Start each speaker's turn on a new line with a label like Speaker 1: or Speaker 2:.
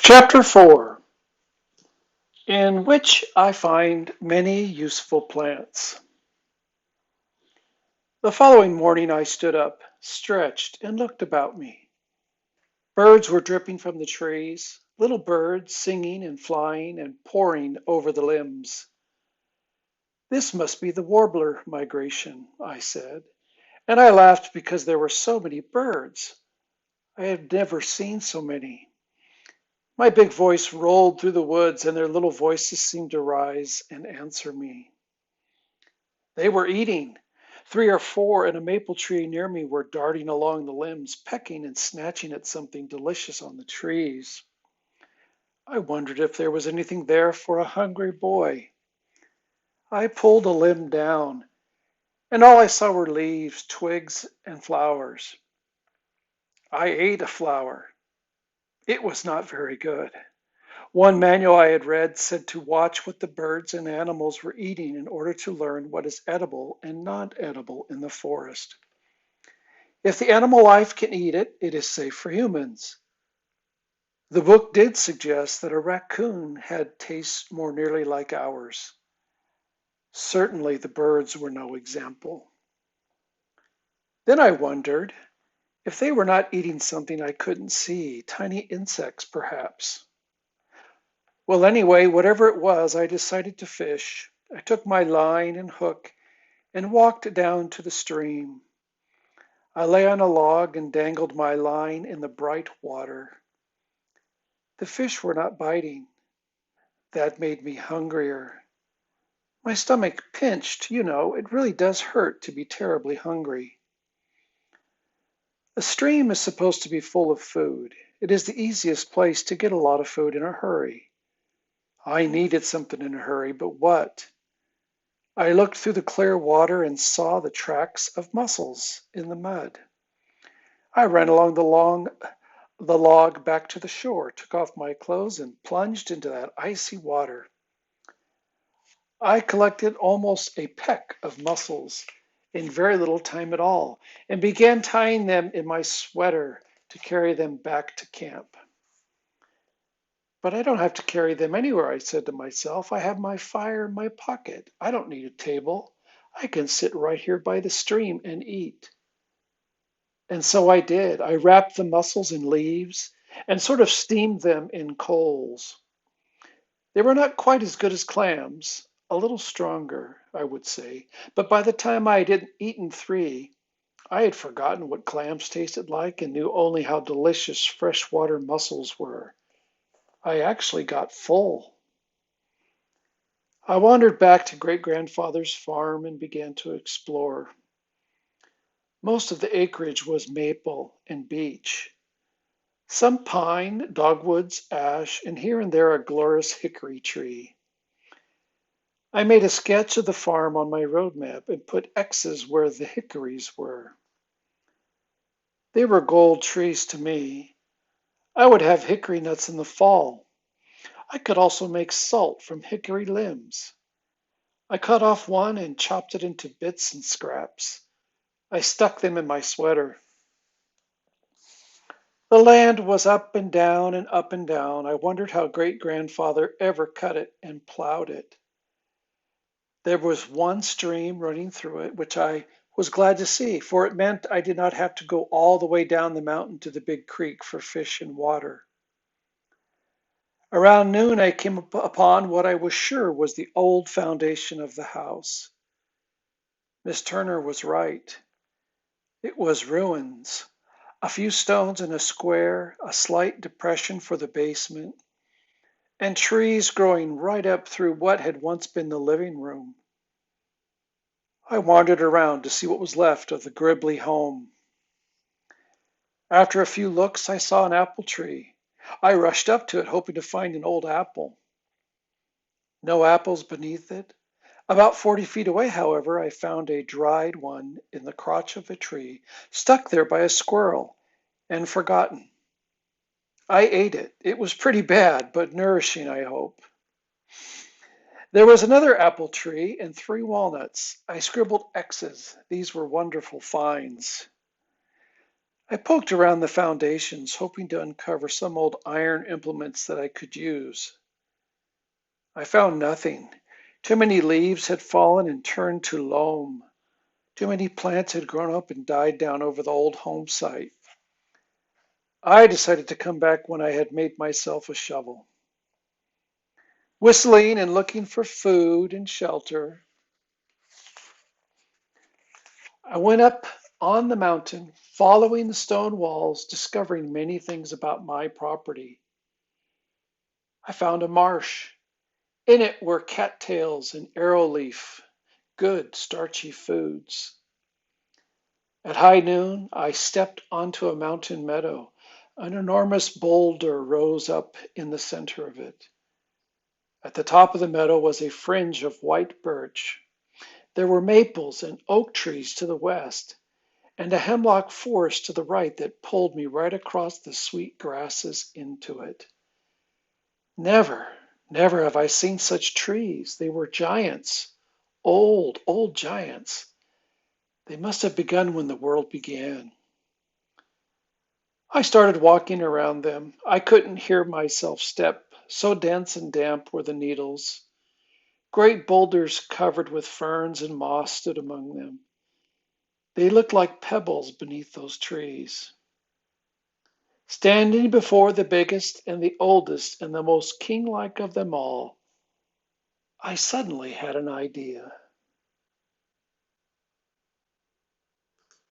Speaker 1: Chapter 4, in which I find many useful plants. The following morning I stood up, stretched, and looked about me. Birds were dripping from the trees, little birds singing and flying and pouring over the limbs. This must be the warbler migration, I said, and I laughed because there were so many birds. I had never seen so many. My big voice rolled through the woods, and their little voices seemed to rise and answer me. They were eating. Three or four in a maple tree near me were darting along the limbs, pecking and snatching at something delicious on the trees. I wondered if there was anything there for a hungry boy. I pulled a limb down, and all I saw were leaves, twigs, and flowers. I ate a flower. It was not very good. One manual I had read said to watch what the birds and animals were eating in order to learn what is edible and not edible in the forest. If the animal life can eat it, it is safe for humans. The book did suggest that a raccoon had tastes more nearly like ours. Certainly the birds were no example. Then I wondered if they were not eating something I couldn't see, tiny insects perhaps. Well, anyway, whatever it was, I decided to fish. I took my line and hook and walked down to the stream. I lay on a log and dangled my line in the bright water. The fish were not biting. That made me hungrier. My stomach pinched, it really does hurt to be terribly hungry. A stream is supposed to be full of food. It is the easiest place to get a lot of food in a hurry. I needed something in a hurry, but what? I looked through the clear water and saw the tracks of mussels in the mud. I ran along the log back to the shore, took off my clothes, and plunged into that icy water. I collected almost a peck of mussels in very little time at all, and began tying them in my sweater to carry them back to camp. But I don't have to carry them anywhere, I said to myself. I have my fire in my pocket. I don't need a table. I can sit right here by the stream and eat. And so I did. I wrapped the mussels in leaves and sort of steamed them in coals. They were not quite as good as clams, a little stronger, I would say, but by the time I had eaten three, I had forgotten what clams tasted like and knew only how delicious freshwater mussels were. I actually got full. I wandered back to great grandfather's farm and began to explore. Most of the acreage was maple and beech. Some pine, dogwoods, ash, and here and there a glorious hickory tree. I made a sketch of the farm on my road map and put X's where the hickories were. They were gold trees to me. I would have hickory nuts in the fall. I could also make salt from hickory limbs. I cut off one and chopped it into bits and scraps. I stuck them in my sweater. The land was up and down and up and down. I wondered how great grandfather ever cut it and plowed it. There was one stream running through it, which I was glad to see, for it meant I did not have to go all the way down the mountain to the big creek for fish and water. Around noon, I came upon what I was sure was the old foundation of the house. Miss Turner was right. It was ruins. A few stones in a square, a slight depression for the basement, and trees growing right up through what had once been the living room. I wandered around to see what was left of the Gribley home. After a few looks, I saw an apple tree. I rushed up to it, hoping to find an old apple. No apples beneath it. About 40 feet away, however, I found a dried one in the crotch of a tree, stuck there by a squirrel and forgotten. I ate it. It was pretty bad, but nourishing, I hope. There was another apple tree and three walnuts. I scribbled X's. These were wonderful finds. I poked around the foundations, hoping to uncover some old iron implements that I could use. I found nothing. Too many leaves had fallen and turned to loam. Too many plants had grown up and died down over the old home site. I decided to come back when I had made myself a shovel. Whistling and looking for food and shelter, I went up on the mountain, following the stone walls, discovering many things about my property. I found a marsh. In it were cattails and arrowleaf, good starchy foods. At high noon, I stepped onto a mountain meadow. An enormous boulder rose up in the center of it. At the top of the meadow was a fringe of white birch. There were maples and oak trees to the west, and a hemlock forest to the right that pulled me right across the sweet grasses into it. Never, never have I seen such trees. They were giants, old, old giants. They must have begun when the world began. I started walking around them. I couldn't hear myself step, so dense and damp were the needles. Great boulders covered with ferns and moss stood among them. They looked like pebbles beneath those trees. Standing before the biggest and the oldest and the most king-like of them all, I suddenly had an idea.